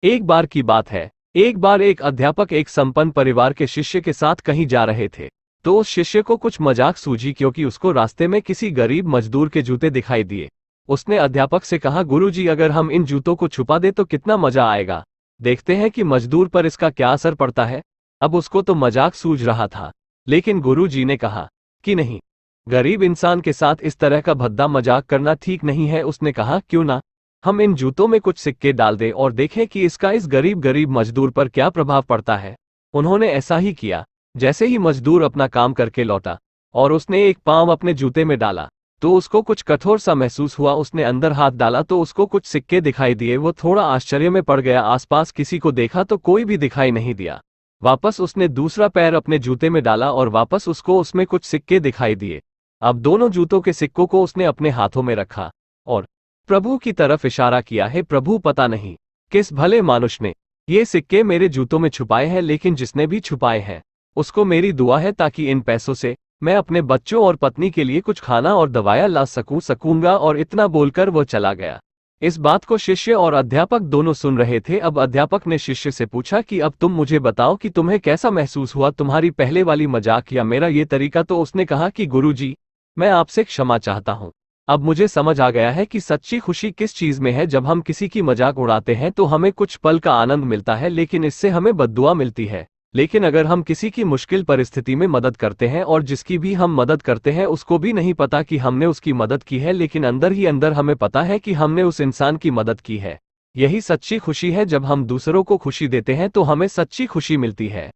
एक बार की बात है, एक बार एक अध्यापक एक संपन्न परिवार के शिष्य के साथ कहीं जा रहे थे। तो उस शिष्य को कुछ मजाक सूझी क्योंकि उसको रास्ते में किसी गरीब मजदूर के जूते दिखाई दिए। उसने अध्यापक से कहा, गुरुजी अगर हम इन जूतों को छुपा दे तो कितना मजा आएगा, देखते हैं कि मजदूर पर इसका क्या असर पड़ता है। अब उसको तो मजाक सूझ रहा था, लेकिन गुरुजी ने कहा कि नहीं, गरीब इंसान के साथ इस तरह का भद्दा मजाक करना ठीक नहीं है। उसने कहा, क्यों ना हम इन जूतों में कुछ सिक्के डाल दें और देखें कि इसका इस गरीब मजदूर पर क्या प्रभाव पड़ता है। उन्होंने ऐसा ही किया। जैसे ही मजदूर अपना काम करके लौटा और उसने एक पाँव अपने जूते में डाला तो उसको कुछ कठोर सा महसूस हुआ। उसने अंदर हाथ डाला तो उसको कुछ सिक्के दिखाई दिए। वो थोड़ा आश्चर्य में पड़ गया, आसपास किसी को देखा तो कोई भी दिखाई नहीं दिया। वापस उसने दूसरा पैर अपने जूते में डाला और वापस उसको उसमें कुछ सिक्के दिखाई दिए। अब दोनों जूतों के सिक्कों को उसने अपने हाथों में रखा और प्रभु की तरफ इशारा किया, है प्रभु, पता नहीं किस भले मानुष ने ये सिक्के मेरे जूतों में छुपाए हैं, लेकिन जिसने भी छुपाए हैं उसको मेरी दुआ है ताकि इन पैसों से मैं अपने बच्चों और पत्नी के लिए कुछ खाना और दवाइयां ला सकूंगा। और इतना बोलकर वो चला गया। इस बात को शिष्य और अध्यापक दोनों सुन रहे थे। अब अध्यापक ने शिष्य से पूछा कि अब तुम मुझे बताओ कि तुम्हें कैसा महसूस हुआ, तुम्हारी पहले वाली मजाक या मेरा ये तरीका। तो उसने कहा कि गुरुजी, मैं आपसे क्षमा चाहता हूँ। अब मुझे समझ आ गया है कि सच्ची खुशी किस चीज में है। जब हम किसी की मजाक उड़ाते हैं तो हमें कुछ पल का आनंद मिलता है, लेकिन इससे हमें बद्दुआ मिलती है। लेकिन अगर हम किसी की मुश्किल परिस्थिति में मदद करते हैं और जिसकी भी हम मदद करते हैं उसको भी नहीं पता कि हमने उसकी मदद की है, लेकिन अंदर ही अंदर हमें पता है कि हमने उस इंसान की मदद की है, यही सच्ची खुशी है। जब हम दूसरों को खुशी देते हैं तो हमें सच्ची खुशी मिलती है।